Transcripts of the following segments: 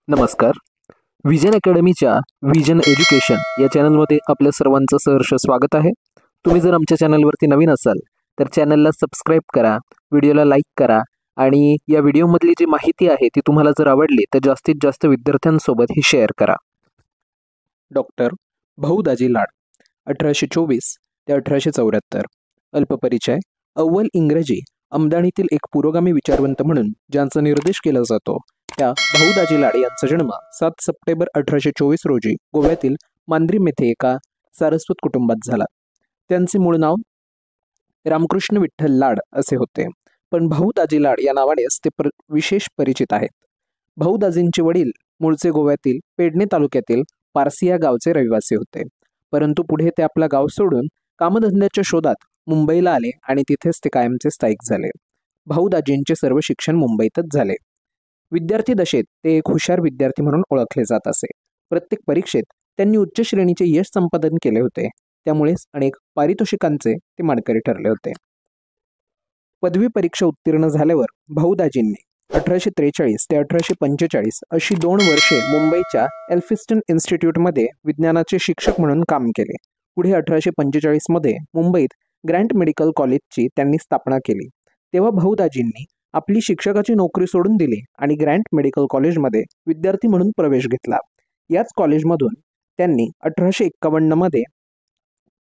नमस्कार. Vision अकॅडमीच्या vision education या चॅनलमध्ये आपल्या सर्वांचं सहर्ष स्वागत आहे. तुम्ही जर आमच्या चॅनलवरती नवीन असाल तर चॅनलला सबस्क्राईब करा, व्हिडिओला लाईक करा आणि या व्हिडिओमधली जी माहिती आहे ती तुम्हाला जर आवडली तर जास्तीत जास्त विद्यार्थ्यांसोबत ही शेअर करा. डॉक्टर भाऊ दाजी लाड 1824 ते 1874. अल्पपरिचय. अव्वल इंग्रजी आमदानीतील एक पुरोगामी विचारवंत म्हणून ज्यांचा निर्देश केला जातो त्या भाऊ दाजी लाड यांचा जन्म 7 सप्टेंबर 1824 रोजी गोव्यातील मांद्रीम येथे एका सारस्वत कुटुंबात झाला. त्यांचे मूळ नाव रामकृष्ण विठ्ठल लाड असे होते, पण भाऊ दाजी लाड या नावानेच ते विशेष परिचित आहेत. भाऊ दाजींचे वडील मूळचे गोव्यातील पेडणे तालुक्यातील पारसी या गावचे रहिवासी होते, परंतु पुढे ते आपला गाव सोडून कामधंद्याच्या शोधात मुंबईला आले आणि तिथेच ते कायमचे स्थायिक झाले. भाऊ दाजींचे सर्व शिक्षण मुंबईतच झाले. विद्यार्थी दशेत ते एक हुशार विद्यार्थी म्हणून ओळखले जात असे. प्रत्येक परीक्षेत त्यांनी उच्च श्रेणीचे यश संपादन केले होते, त्यामुळेच अनेक पारितोषिकांचे ते मानकरी ठरले होते. पदवी परीक्षा उत्तीर्ण झाल्यावर भाऊ दाजींनी 1843 ते 1845 अशी 2 वर्षे मुंबईच्या एल्फिस्टन इन्स्टिट्यूटमध्ये विज्ञानाचे शिक्षक म्हणून काम केले. पुढे 1845 मध्ये मुंबईत ग्रँट मेडिकल कॉलेजची त्यांनी स्थापना केली. तेव्हा भाऊ दाजींनी आपली शिक्षकाची नोकरी सोडून दिली आणि ग्रँट मेडिकल कॉलेजमध्ये विद्यार्थी म्हणून प्रवेश घेतला. याच कॉलेजमधून त्यांनी 1851 मध्ये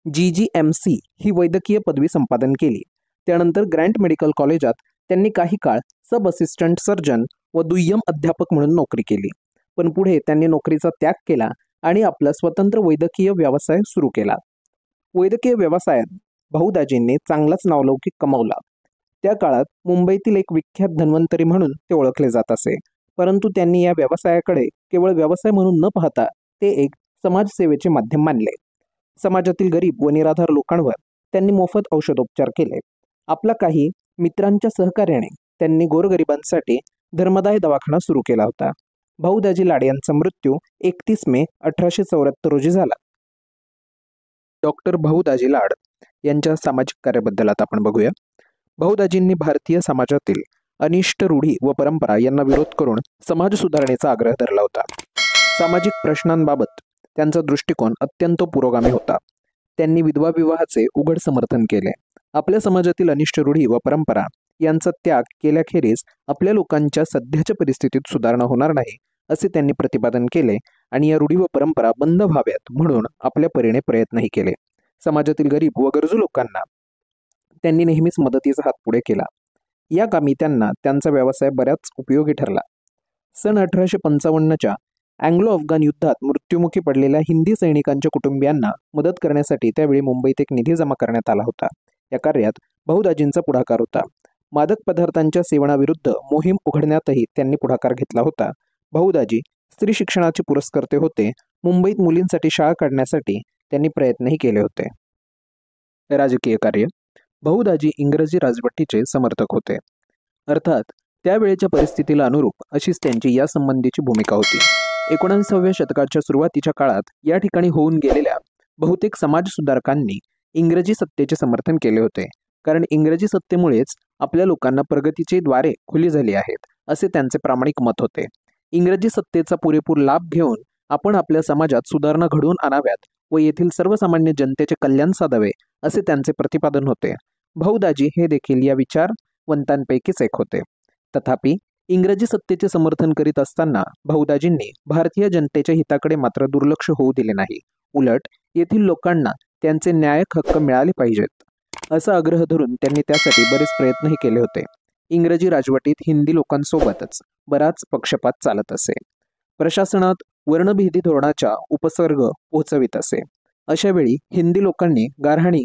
GGMC ही वैद्यकीय पदवी संपादन केली. त्यानंतर ग्रँट मेडिकल कॉलेजात त्यांनी काही काळ सब असिस्टंट सर्जन व दुय्यम अध्यापक म्हणून नोकरी केली. पण पुढे त्यांनी नोकरीचा त्याग केला आणि आपला स्वतंत्र वैद्यकीय व्यवसाय सुरू केला. वैद्यकीय व्यवसायात भाऊ दाजींनी चांगलाच नावलौकिक कमावला. त्या काळात मुंबईतील एक विख्यात धन्वंतरी म्हणून ते ओळखले जात असे, परंतु त्यांनी या व्यवसायाकडे केवळ व्यवसाय म्हणून न पाहता ते एक समाजसेवेचे माध्यम मानले. समाजातील गरीब व निराधार लोकांवर त्यांनी मोफत औषधोपचार केले. आपल्या काही मित्रांच्या सहकार्याने त्यांनी गोरगरिबांसाठी धर्मदाय दवाखाना सुरू केला होता. भाऊ दाजी लाड यांचा मृत्यू 31 मे 1874 रोजी झाला. डॉक्टर भाऊ दाजी लाड यांच्या सामाजिक कार्याबद्दल आता आपण बघूया. भाऊ दाजींनी भारतीय समाजातील अनिष्ट रूढी व परंपरा यांना विरोध करून समाज सुधारणेचा आग्रह धरला होता. सामाजिक प्रश्नांबाबत त्यांचा दृष्टिकोन अत्यंत पुरोगामी होता. त्यांनी विधवा विवाहाचे उघड समर्थन केले. आपल्या समाजातील अनिष्ट रूढी व परंपरा यांचा त्याग केल्याखेरीज आपल्या लोकांच्या सध्याच्या परिस्थितीत सुधारणा होणार नाही असे त्यांनी प्रतिपादन केले आणि या रूढी व परंपरा बंद व्हाव्यात म्हणून आपल्या परीने प्रयत्नही केले. समाजातील गरीब व गरजू लोकांना त्यांनी नेहमीच मदतीचा हात पुढे केला. या कामी त्यांना त्यांचा व्यवसाय बऱ्याच उपयोगी ठरला. सन 1855च्या अँग्लो अफगाण युद्धात मृत्युमुखी पडलेल्या हिंदी सैनिकांच्या कुटुंबियांना मदत करण्यासाठी त्यावेळी मुंबईत एक निधी जमा करण्यात आला होता. या कार्यात भाऊ दाजींचा पुढाकार होता. मादक पदार्थांच्या सेवनाविरुद्ध मोहीम उघडण्यातही त्यांनी पुढाकार घेतला होता. भाऊ दाजी स्त्री शिक्षणाचे पुरस्कर्ते होते. मुंबईत मुलींसाठी शाळा काढण्यासाठी त्यांनी प्रयत्नही केले होते. राजकीय कार्य. भाऊ दाजी इंग्रजी राजवटीचे समर्थक होते. अर्थात त्यावेळेच्या परिस्थितीला अनुरूप अशीच त्यांची या संबंधीची भूमिका होती. 19व्या शतकाच्या सुरुवातीच्या काळात या ठिकाणी होऊन गेलेल्या बहुतेक समाजसुधारकांनी इंग्रजी सत्तेचे समर्थन केले होते, कारण इंग्रजी सत्तेमुळेच आपल्या लोकांना प्रगतीचे द्वारे खुली झाली आहेत असे त्यांचे प्रामाणिक मत होते. इंग्रजी सत्तेचा पुरेपूर लाभ घेऊन आपण आपल्या समाजात सुधारणा घडवून आणाव्यात व येथील सर्वसामान्य जनतेचे कल्याण साधावे असे त्यांचे प्रतिपादन होते. भाऊ दाजी हे देखील या विचारवंतांपैकीच एक होते. तथापि इंग्रजी सत्तेचे समर्थन करीत असताना भाऊ दाजींनी भारतीय जनतेच्या हिताकडे मात्र दुर्लक्ष होऊ दिले नाही. उलट येथील लोकांना त्यांचे न्याय्य हक्क मिळाले पाहिजेत असा आग्रह धरून त्यांनी त्यासाठी बरेच प्रयत्नही केले होते. इंग्रजी राजवटीत हिंदी लोकांसोबतच बराच पक्षपात चालत असे. प्रशासनात वर्णभेदी धोरणाचा उपसर्ग पोहोचवित असे. अशा वेळी हिंदी लोकांनी गारहाणी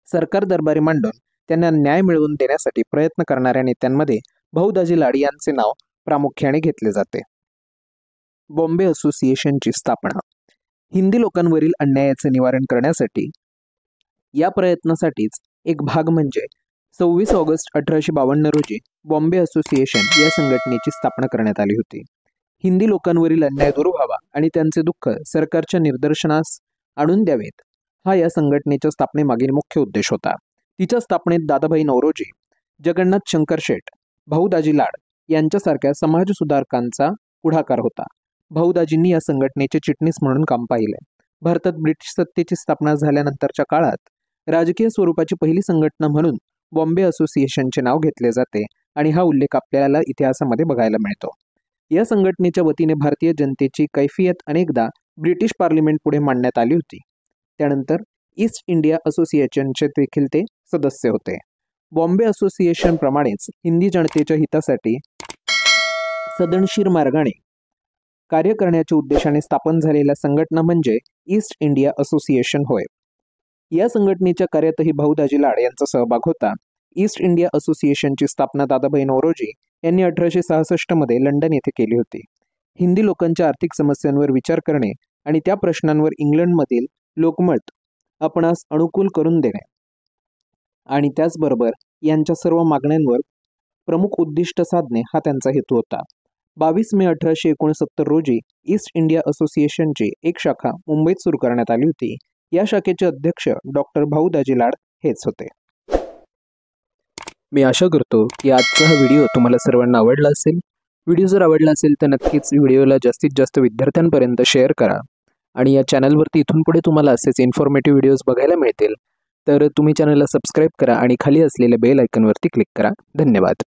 सरकार दरबारी मांडून त्यांना न्याय मिळवून देण्यासाठी प्रयत्न करणाऱ्या नेत्यांमध्ये भाऊ दाजी लाड यांचे नाव प्रामुख्याने घेतले जाते. बॉम्बे असोसिएशनची स्थापना. हिंदी लोकांवरील अन्यायाचे निवारण करण्यासाठी या प्रयत्नासाठीच एक भाग म्हणजे 26 ऑगस्ट 1852 रोजी बॉम्बे असोसिएशन या संघटनेची स्थापना करण्यात आली होती. हिंदी लोकांवरील अन्याय दूर व्हावा आणि त्यांचे दुःख सरकारच्या निदर्शनास आणून द्यावेत हा या संघटनेच्या स्थापनेमागील मुख्य उद्देश होता. तिच्या स्थापनेत दादाभाई नौरोजी, जगन्नाथ शंकर शेठ, भाऊ दाजी लाड यांच्यासारख्या समाजसुधारकांचा पुढाकार होता. भाऊदाजींनी या संघटनेचे चिटणीस म्हणून काम पाहिले. भारतात ब्रिटिश सत्तेची स्थापना झाल्यानंतरच्या काळात राजकीय स्वरूपाची पहिली संघटना म्हणून बॉम्बे असोसिएशनचे नाव घेतले जाते आणि हा उल्लेख आपल्याला इतिहासामध्ये बघायला मिळतो. या संघटनेच्या वतीने भारतीय जनतेची कैफियत अनेकदा ब्रिटिश पार्लिमेंट पुढे मांडण्यात आली होती. त्यानंतर ईस्ट इंडिया असोसिएशनचे देखील ते सदस्य होते. बॉम्बे असोसिएशन प्रमाणेच हिंदी जनतेच्या हितासाठी सदनशीर मार्गाने कार्य करण्याच्या उद्देशाने स्थापन झालेल्या संघटना म्हणजे ईस्ट इंडिया असोसिएशन होय. या संघटनेच्या कार्यातही भाऊदाजी लाड यांचा सहभाग होता. ईस्ट इंडिया असोसिएशनची स्थापना दादाभाई नौरोजी यांनी 1866 मध्ये लंडन येथे केली होती. हिंदी लोकांच्या आर्थिक समस्यांवर विचार करणे आणि त्या प्रश्नांवर इंग्लंडमधील लोकमत आपणास अनुकूल करून देणे आणि त्याचबरोबर यांच्या सर्व मागण्यांवर प्रमुख उद्दिष्ट साधणे हा त्यांचा हेतू होता. 22 मे 1869 रोजी ईस्ट इंडिया असोसिएशनची एक शाखा मुंबईत सुरू करण्यात आली होती. या शाखेचे अध्यक्ष डॉक्टर भाऊदाजी लाड हेच होते. मी आशा करतो की आजचा हा व्हिडिओ तुम्हाला सर्वांना आवडला असेल. व्हिडिओ जर आवडला असेल तर नक्कीच व्हिडिओला जास्तीत जास्त विद्यार्थ्यांपर्यंत शेअर करा आणि या चॅनलवरती इथून पुढे तुम्हाला असेच इन्फॉर्मेटिव्ह व्हिडिओज बघायला मिळतील. तर तुम्ही चॅनलला सबस्क्राईब करा आणि खाली असलेल्या बेल आयकॉनवरती क्लिक करा. धन्यवाद.